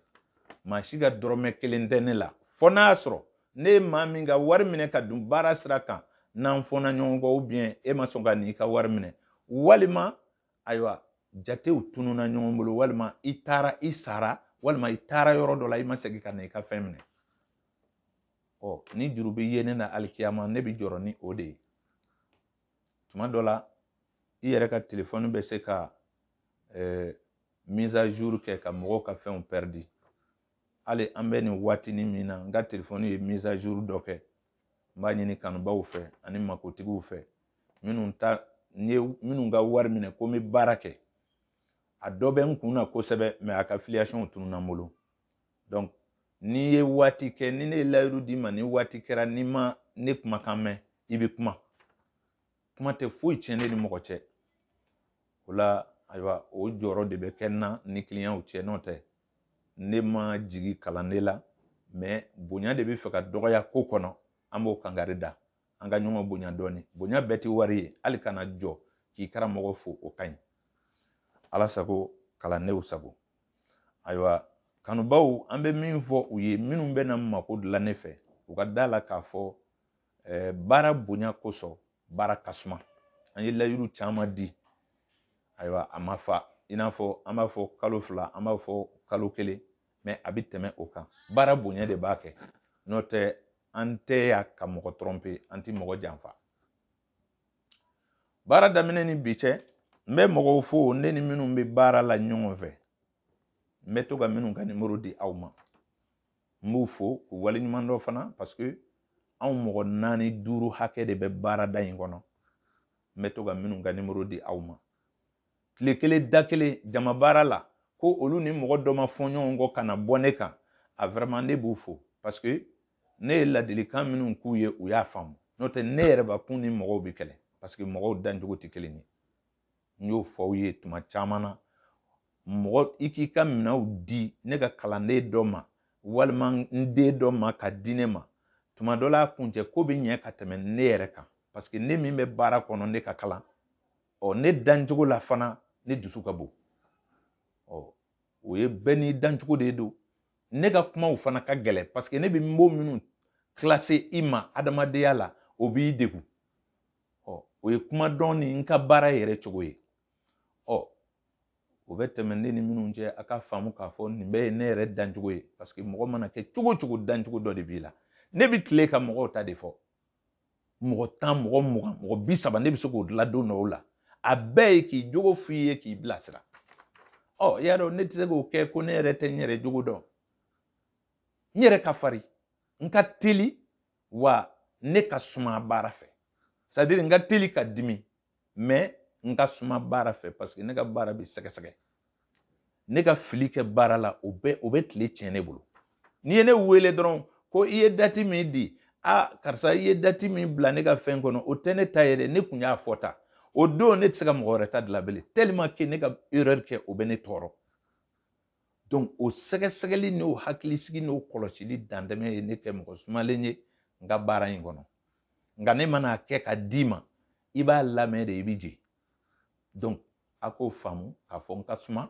A: maa si ka dɔrɔmɛ 1 tɛ ne la fɔ n'a y'a sɔrɔ ne ye maa min ka wari minɛ ka dun baara sira kan n'an fɔna ɲɔgɔn kɔ ou bien e ma sɔn ka nin i ka wari minɛ walima ayiwa jatew tununa ɲɔgɔn bolo walima i taara i sara walima i taara yɔrɔ dɔ la i ma segin ka na i ka fɛn minɛ ni juru bɛ ye ne na alikiyama ne bɛ jɔrɔ ni o de ye tuma dɔ la i yɛrɛ ka telefɔni bɛ se ka mise à jour kɛ ka mɔgɔw ka fɛnw perdi hali an bɛ nin waatini min na n ka telefɔni ye mise à jour dɔ kɛ n b'a ɲini kanubaw fɛ ani makotigiw fɛ minnu ka wari minɛ ko n bɛ baara kɛ a dɔ bɛ n kun na kosɛbɛ mais a ka filiation tununa n bolo donc n'i ye waati kɛ ni ne ye layiru d'i ma ni waati kɛra n'i ma ne kumakan mɛn i bɛ kuma tɛ foyi tiɲɛ ne ni mɔgɔ cɛ o la ayiwa o jɔyɔrɔ de bɛ kɛ n na ni clientw cɛ n'o tɛ ne ma jigi kalanden la mais bonya de bɛ fɛ ka dɔgɔya ko kɔnɔ an b'o kangari da an ka ɲɔgɔn bonya dɔɔni bonya bɛɛ tɛ wari ye hali kana jɔ k'i karamɔgɔ fo o ka ɲi ala sago kalandenw sago ayiwa kanubaw an bɛ min fɔ u ye minnu bɛ na mako dilan ne fɛ u ka da la k'a fɔ baara bonya kosɔn baara ka suma an ye layiru caman di ayiwa a ma fa i n'a fɔ an b'a fɔ kalo 2 an b'a fɔ kalo 1 mais a bɛ tɛmɛ o kan baara bonya de b'a kɛ n'o tɛ an tɛ ya ka mɔgɔ tromper an tɛ mɔgɔ janfa baara daminɛ ni bi cɛ n bɛ mɔgɔw fo ne ni minnu bɛ baara la ɲɔgɔn fɛ n bɛ to ka minnu ka numéro di aw ma n b'u fo k'u waleɲuman dɔ fana parce que anw mɔgɔ 4 5 hakɛ de bɛ baarada in kɔnɔ n bɛ to ka minnu ka numéro di aw ma tile kelen da kelen jama baara la ko olu ni mɔgɔ dɔ ma fɔ ɲɔgɔn kɔ ka na bɔ ne kan a vraiment ne b'u fo parce que ne ye ladilikan minnu k'u ye u y'a faamu n'o tɛ ne yɛrɛ ba kun ni mɔgɔw bɛ kɛlɛ parce que mɔgɔw dancogo tɛ kelen ye n y'o fɔ aw ye tuma caman na mɔgɔ i k'i ka minɛnw di ne ka kalanden dɔ ma walima n den dɔ ma ka di ne ma tuma dɔ la kun cɛ ko bɛ ɲɛ ka tɛmɛ ne yɛrɛ kan parce que ne min bɛ baara kɔnɔ ne ka kalan ne dancogo la fana ne dusu ka bon o ye bɛɛ n'i dancogo de don ne ka kumaw fana ka gɛlɛ parce que ne bɛ mɔgɔw minnu classé i ma adamadenya la o b'i degun o ye kuma dɔn ni n ka baara yɛrɛ cogo ye o bɛ tɛmɛ ne ni minnu cɛ a ka faamu k'a fɔ nin bɛɛ ye ne yɛrɛ dancogo ye parce que mɔgɔ mana kɛ cogo cogo dancogo dɔ de b'i la ne bɛ tile ka mɔgɔw ta de fɔ mɔgɔ 10 mɔgɔ 20 mɔgɔ 30 ne bɛ se k'o dilan don dɔw la a bɛɛ ye k'i jogo f'i ye k'i bilasira i y'a dɔn ne tɛ se k'o kɛ ko ne yɛrɛ tɛ n yɛrɛ jogo dɔn n yɛrɛ ka farin n ka teli wa ne ka suma baara fɛ c'est à dire n ka teli ka dimi mais n ka suma baara fɛ parce que ne ka baara bɛ sɛgɛsɛgɛ ne ka fili kɛ baara la o bɛ tile tiɲɛ ne bolo n'i ye ne wele dɔrɔn ko i ye date min di karisa i ye date min bila ne ka fɛn kɔnɔ o tɛ ne ta ye dɛ ne kun y'a fɔ ta o don ne tɛ se ka mɔgɔ wɛrɛ ta dilan bilen tellement que ne ka erreur kɛ o bɛ ne tɔɔrɔ donc o sɛgɛsɛgɛli n'o hakilisigi n'o kɔlɔsili dantɛmɛ ye ne kɛ mɔgɔ sumalen ye n ka baara in kɔnɔ nka ne mana kɛ ka d'i ma i b'a lamɛn de i bɛ jɛ donc a k'o faamu k'a fɔ n ka suma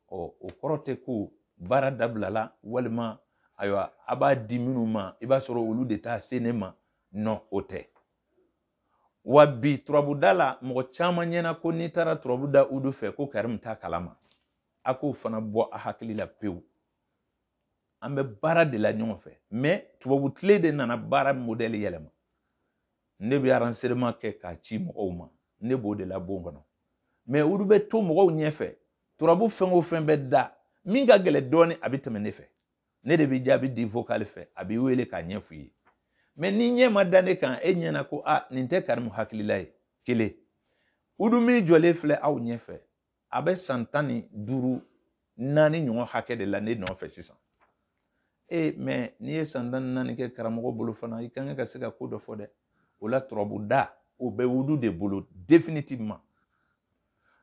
A: o kɔrɔ tɛ ko baara dabilala walima ayiwa a b'a di minnu ma i b'a sɔrɔ olu de t'a se ne ma non o tɛ wa bi turabuda la mɔgɔ caman ɲɛna ko n'i taara turabuda udu fɛ ko Karimu t'a kalama a k'o fana bɔ a hakili la pewu an bɛ baara de la ɲɔgɔn fɛ mais tubabu tile de nana baara modèle yɛlɛma ne bɛ enregistrement kɛ k'a ci mɔgɔw ma ne b'o de la bon kɔnɔ mais olu bɛ to mɔgɔw ɲɛfɛ turabu fɛn o fɛn bɛ da min ka gɛlɛ dɔɔni a bɛ tɛmɛ ne fɛ ne de bɛ jaabi di vocal fɛ a b'i wele k'a ɲɛ f'i ye mais ni ɲɛ ma da ne kan e ɲɛna ko nin tɛ Karimu hakilila ye kelen udu min jɔlen filɛ aw ɲɛfɛ a bɛ san 15 4 ɲɔgɔn hakɛ de la ne nɔfɛ sisan mais n'i ye san 14 kɛ karamɔgɔ bolo fana i kan ka se ka ko dɔ fɔ dɛ o la turabuda o bɛ udu de bolo définitivement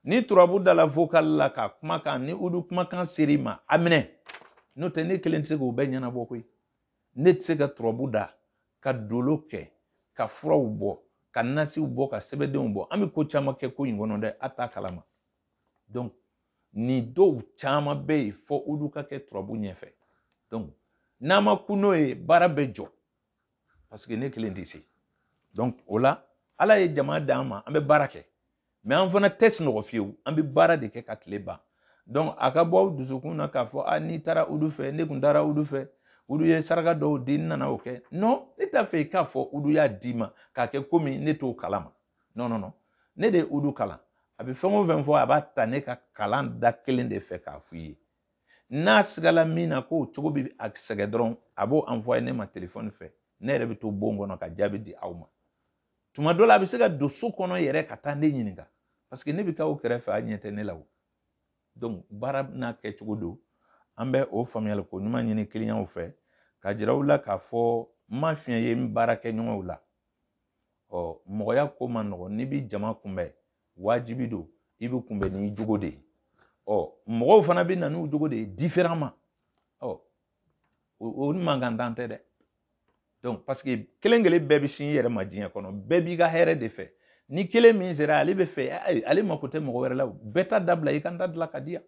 A: ni turabu dala vocal la ka kumakan ni udu kumakan seri ma a minɛ n'o tɛ ne kelen tɛ se k'o bɛɛ ɲɛnabɔ koyi ne tɛ se ka turabu da ka dolo kɛ ka furaw bɔ ka nasiw bɔ ka sɛbɛdenw bɔ an bɛ ko caman kɛ ko in kɔnɔ dɛ a t'a kalama donc nin dɔw caman bɛ yen fɔ udu ka kɛ turabu ɲɛfɛ donc n'a ma ku n'o ye baara bɛ jɔ parce que ne kelen tɛ se donc o la ala ye jama d'an ma an bɛ baara kɛ mais an fana tɛ sunɔgɔ fiyewu an bɛ baara de kɛ ka tile ban donc a ka bɔ aw dusukun na k'a fɔ n'i taara udu fɛ ne kun taara udu fɛ udu ye saraka dɔw di n nana o kɛ non ne t'a fɛ i k'a fɔ udu y'a d'i ma k'a kɛ komi ne t'o kalama non non non ne de udu kalan a bɛ fɛn o fɛn fɔ a b'a ta ne ka kalan da kelen de fɛ k'a f'i ye n'a sigala min na ko cogo bɛ a sɛgɛ dɔrɔn a b'o envoyer ne ma telefɔni fɛ ne yɛrɛ bɛ to bon kɔnɔ ka jaabi di aw ma tuma dɔ la a bɛ se ka don so kɔnɔ yɛrɛ ka taa ne ɲininka parce que ne bɛ k'aw kɛrɛfɛ a ɲɛ tɛ ne la o donc baara n'a kɛcogo don an bɛ o faamuyali ko ɲuman ɲini kiliyanw fɛ ka jira u la k'a fɔ n ma fiɲɛ ye n baara kɛ ɲɔgɔnw la mɔgɔya ko ma nɔgɔn n'i bɛ jama kunbɛn wajibi don i bɛ kunbɛn n'i jogo de ye mɔgɔw fana bɛ na n'u jogo de ye différemment o ni mankan dan tɛ dɛ donc parce que kelen kelen bɛɛ bɛ sin i yɛrɛ ma diɲɛ kɔnɔ bɛɛ b'i ka hɛrɛ de fɛ ni kelen min sera ale bɛ fɛ ale mako tɛ mɔgɔ wɛrɛ la o bɛɛ ta dabila i ka n ta dilan ka di yan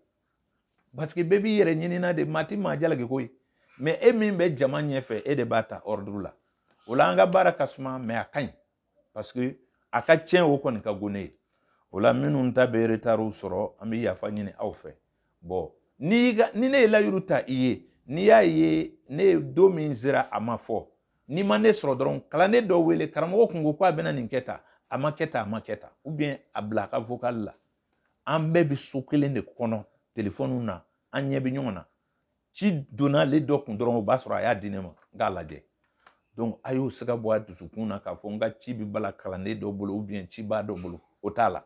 A: parce que bɛɛ b'i yɛrɛ ɲinina de maa ti maa jalaki koyi mais e min bɛ jama ɲɛfɛ e de b'a ta ordre la o la an ka baara ka suma mais a ka ɲi parce que a ka tiɲɛ o kɔni ka go ne ye o la minnu ta bɛ retard sɔrɔ an bɛ yafa ɲini aw fɛ bon ni ne ye layiru ta i ye n'i y'a ye ne ye don min sera a ma fɔ n'i ma ne sɔrɔ dɔrɔn kalanden dɔ wele karamɔgɔ kun ko k'a bɛna nin kɛ tan a ma kɛ tan a ma kɛ tan ou bien a bila a ka vocal la an bɛɛ bɛ so kelen de kɔnɔ telefɔniw na an ɲɛ bɛ ɲɔgɔn na ci donna ale dɔ kun dɔrɔn o b'a sɔrɔ a y'a di ne ma n k'a lajɛ donc a y'o se ka bɔ a dusukun na k'a fɔ n ka ci bɛ bala kalanden dɔ bolo ou bien ci b'a dɔ bolo o t'a la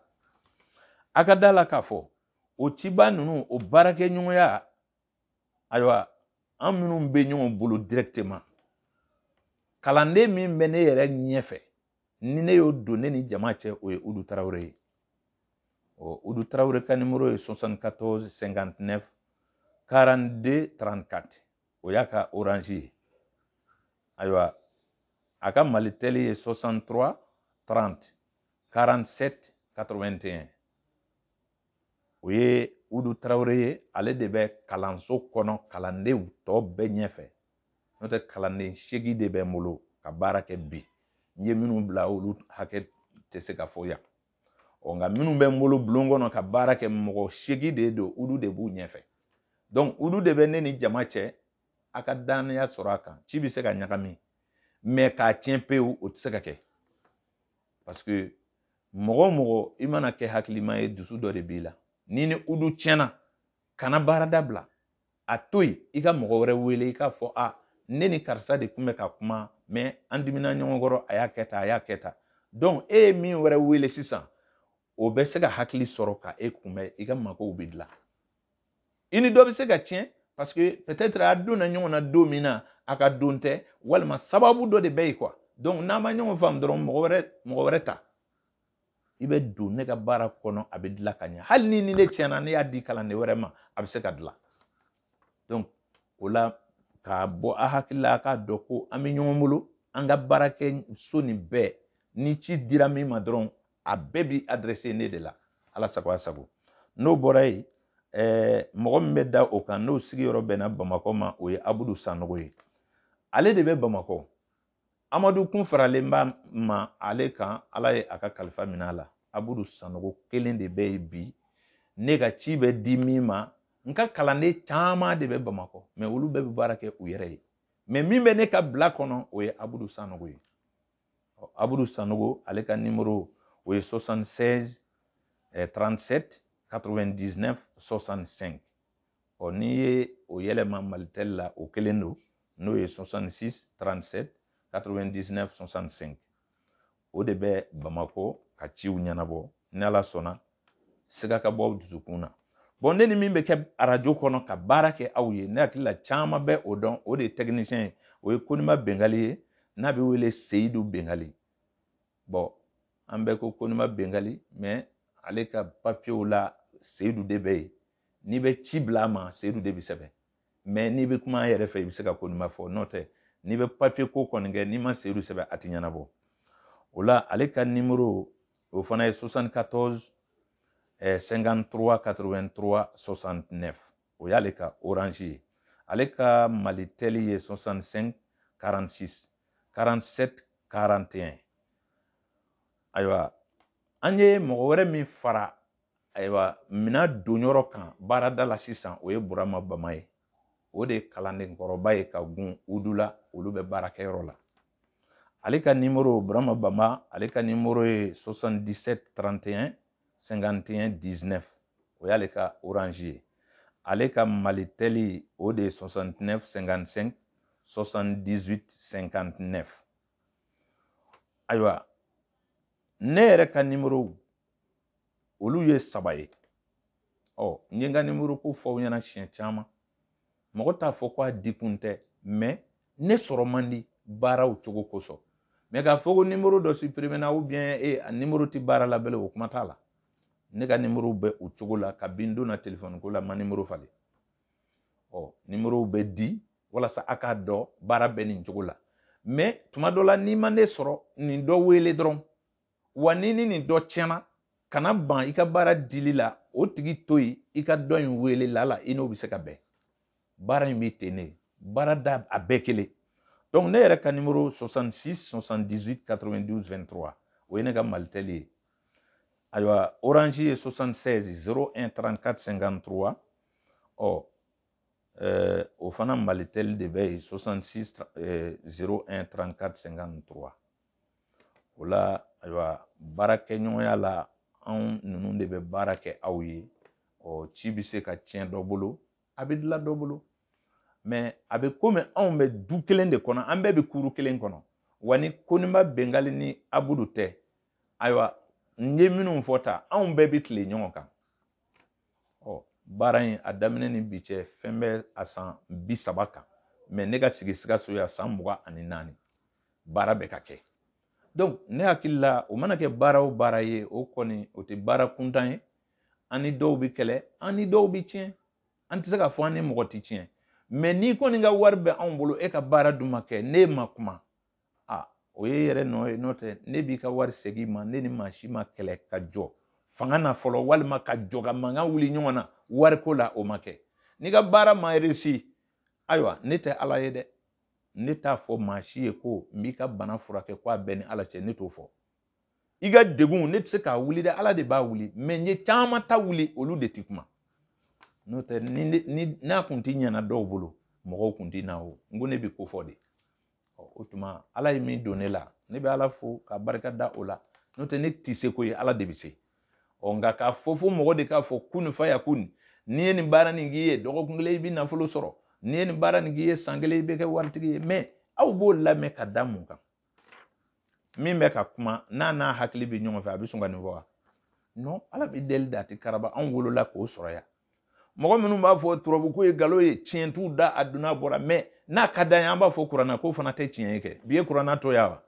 A: a ka da la k'a fɔ o ciba ninnu o baarakɛ ɲɔgɔnya ayiwa an minnu bɛ ɲɔgɔn bolo directement kalanden min bɛ ne yɛrɛ ɲɛfɛ ni ne y'o don ne ni jama cɛ o ye Udu Tarawele ye Udu Tarawele ka numéro ye 74 59 42 34 o y'a ka orange ye ayiwa a ka malitel ye 63 30 47 81 o ye Udu Tarawele ye ale de bɛ kalanso kɔnɔ kalandenw tɔ bɛɛ ɲɛfɛ n'o tɛ kalanden 8 de bɛ n bolo ka baara kɛ bi n ye minnu bila olu hakɛ tɛ se ka fɔ yan nka minnu bɛ n bolo bulon kɔnɔ ka baara kɛ mɔgɔ 8 de don Udu de b'u ɲɛfɛ donc Udu de bɛ ne ni jama cɛ a ka danaya sɔrɔ a kan ci bɛ se ka ɲagami mais k'a tiɲɛ pewu o tɛ se ka kɛ parce que mɔgɔ o mɔgɔ i mana kɛ hakilima ye dusu dɔ de b'i la ni Udu tiɲɛna kana baara dabila a to yen i ka mɔgɔ wɛrɛ wele i k'a fɔ ne ni karisa de tun bɛ ka kuma mais an dimina ɲɔgɔn kɔrɔ a y'a kɛ tan a y'a kɛ tan donc e ye min wɛrɛ wele sisan o bɛ se ka hakili sɔrɔ ka e kunbɛn i ka makow bɛ dilan i ni dɔ bɛ se ka tiɲɛ parce que peut-être a donna ɲɔgɔn na don min na a ka don tɛ walima sababu dɔ de bɛ yen quoi donc n'an ma ɲɔgɔn faamu dɔrɔn mɔgɔ wɛrɛ ta i bɛ don ne ka baara kɔnɔ a bɛ dilan ka ɲɛ hali ni ne tiɲɛna ne y'a di kalanden wɛrɛ ma a bɛ se ka dilan donc o la k'a bɔ a hakili la a k'a dɔn ko an bɛ ɲɔgɔn bolo an ka baara kɛ so nin bɛɛ ni ci dira min ma dɔrɔn a bɛɛ bi adressé ne de la ala sago a sago n'o bɔra yen mɔgɔ min bɛ da o kan n'o sigiyɔrɔ bɛnna Bamakɔ ma o ye Abudu Sanogo ye ale de bɛ Bamakɔ Amadu kun faralen b'a ma ale kan ala ye a ka kalifa minɛ a la Abudu Sanogo kelen de bɛ yen bi ne ka ci bɛ di min ma n ka kalanden caman de bɛ Bamakɔ mais olu bɛɛ bɛ baara kɛ u yɛrɛ ye mais min bɛ ne ka bila kɔnɔ o ye Abudu Sanogo ye Abudu Sanogo ale ka numéro o ye 76 37 99 65 n'i ye o yɛlɛma malitel la o kelen don n'o ye 66 37 99 65 o de bɛ Bamakɔ ka ciw ɲɛnabɔ ni ala sɔnna siga ka bɔ aw dusukun na bon ne ni min bɛ kɛ arajo kɔnɔ ka baara kɛ aw ye ne hakili la caman bɛ o dɔn o de ye technicien ye o ye Konima Bengali ye n'a bɛ wele Seyidu Bengali bon an bɛɛ ko Konima Bengali mais ale ka papiyew la Seyidu de bɛ yen n'i bɛ ci bila a ma Seyidu de bɛ sɛbɛn mais n'i bɛ kuma a yɛrɛ fɛ i bɛ se ka Konima fɔ n'o tɛ n'i bɛ papiye ko kɔni kɛ n'i ma Seyidu sɛbɛn a tɛ ɲɛnabɔ o la ale ka numéro o fana ye 74 53 83 69 o y'ale ka orange ye ale ka malitel ye 65 46 47 41 ayiwa an ye mɔgɔ wɛrɛ min fara ayiwa mina donyɔrɔ kan baarada la sisan o ye Burama Bama ye o de ye kalandenkɔrɔba ye ka gun Udu la olu bɛ baarakɛyɔrɔ la ale ka numéro Brahma Bamba ale ka numéro est 77 31 51 19 o y'ale ka Orange ye. Ale ka Malitel o de 69 55 78 59. Ayiwa ne yɛrɛ ka numéro olu ye 3 ye. N ye n ka numéro ko fɔ aw ɲɛna siɲɛ caman. Mɔgɔ t'a fɔ ko a dikun tɛ, mais ne sɔrɔ man di baaraw cogo kosɔn. Mais k'a fɔ ko numéro dɔ supprimer na ou bien a numéro ti baara la bilen o kuma t'a la. Ne ka numéro bɛ o cogo la kabini donna téléphone ko la ma numéro falen. Numéro bɛ di walasa a k'a dɔn baara bɛ nin cogo la. Mais tuma dɔ la n'i ma ne sɔrɔ nin dɔ wele dɔrɔn wa ni nin dɔ tiɲɛna kana ban i ka baara dili la o tigi to yen i ka dɔ in wele la i n'o bɛ se ka bɛn. Baara in bɛ ten ne baara da a bɛɛ kelen. Donc ne yɛrɛ ka numéro 66 78 92 23 o ye ne ka Malitel ye. Ayiwa Orange ye 76 01 34 53 o fana Malitel de bɛ yen 66 01 34 53 o la ayiwa baarakɛɲɔgɔnya la anw ninnu de bɛ baara kɛ aw ye ci bɛ se ka tiɲɛ dɔ bolo a bɛ dilan dɔ bolo. Mais a bɛ komi anw bɛ du kelen de kɔnɔ an bɛɛ bɛ kuru kelen kɔnɔ wa ni Koniba Bengali ni Abudu tɛ ayiwa n ye minnu fɔ ta anw bɛɛ bɛ tile ɲɔgɔn kan. Baara in a daminɛ ni bi cɛ fɛn bɛ a san 30 kan mais ne ka sigi Sikaso yan san 24 baara bɛ ka kɛ. Donc ne hakili la o mana kɛ baara o baara ye o kɔni o tɛ baara kuntan ye. An ni dɔw bɛ kɛlɛ an ni dɔw bɛ tiɲɛ an tɛ se ka fɔ an ni mɔgɔ tɛ tiɲɛ. Mais n'i kɔni ka wari bɛ anw bolo e ka baara dun ma kɛ ne ma kuma o ye yɛrɛ nɔ ye n'o tɛ ne b'i ka wari segin ma ne ni maa si ma kɛlɛ ka jɔ fanga na fɔlɔ walima ka jɔ ka mankan wuli ɲɔgɔn na wari ko la o ma kɛ. N'i ka baara ma réussi ayiwa ne tɛ Ala ye dɛ. Ne t'a fɔ maa si ye ko n b'i ka bana furakɛ ko a bɛɛ ni Ala cɛ ne t'o fɔ. I ka degun ne tɛ se k'a wuli dɛ Ala de b'a wuli mais n ye caman ta wuli olu de tɛ kuma. N'o tɛ n'a kun tɛ ɲɛna dɔw bolo mɔgɔw kun tɛ na o n ko ne bɛ ko fɔ de. O tuma Ala ye min don ne la ne bɛ Ala fo ka barika da o la n'o tɛ ne tɛ se ko ye Ala de bɛ se. Nka k'a fɔ fo mɔgɔ de k'a fɔ kun faya kun n'i ye nin baara nin k'i ye dɔgɔkun kelen i bɛ nafolo sɔrɔ n'i ye nin baara nin k'i ye san kelen i bɛ kɛ waritigi ye mais aw b'o lamɛn ka da mun kan min bɛ ka kuma n'a hakili bɛ ɲɔgɔn fɛ a bɛ sɔn ka nin fɔ wa non Ala bɛ deli da a tɛ karaba anw wolola k'o sɔrɔ yan. Mɔgɔ minnu b'a fɔ turabu ko ye nkalon ye tiɲɛ t'u da a donna bɔra mais n'a ka d'an ye an b'a fɔ kuranna ko fana tɛ tiɲɛ ye kɛ bi ye kuranna to yan wa.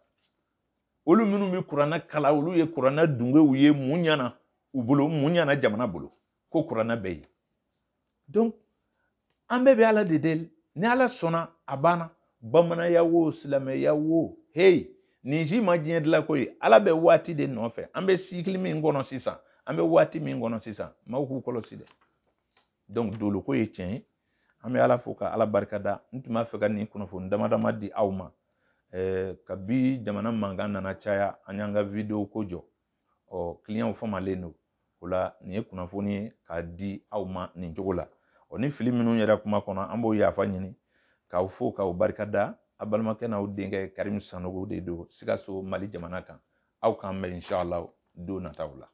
A: Olu minnu bɛ kuranna kala olu ye kuranna dungew ye mun ɲana u bolo mun ɲana jamana bolo ko kuranna bɛ yen. Donc an bɛɛ bɛ Ala de deli ni Ala sɔnna a banna bamananya o silamɛya o hey nin si ma diɲɛ dilan ko ye Ala bɛ waati de nɔfɛ an bɛ cycle min kɔnɔ sisan an bɛ waati min kɔnɔ sisan maaw k'u kɔlɔsi dɛ. Donc dolo ko ye tiɲɛ ye an bɛ Ala fo ka Ala barika da n tun b'a fɛ ka nin kunnafoni dama dama di aw ma kabi jamana mankan nana caya an y'an ka video ko jɔ client famalen don o la nin ye kunnafoni ye k'a di aw ma nin cogo la ni fili minnu yɛrɛ kuma kɔnɔ an b'o yafa ɲini k'aw fo k'aw barika da a balimakɛ n'aw denkɛ Karimu Sanogo de don Sikaso Mali jamana kan aw k'an bɛn inshallah don nataw la.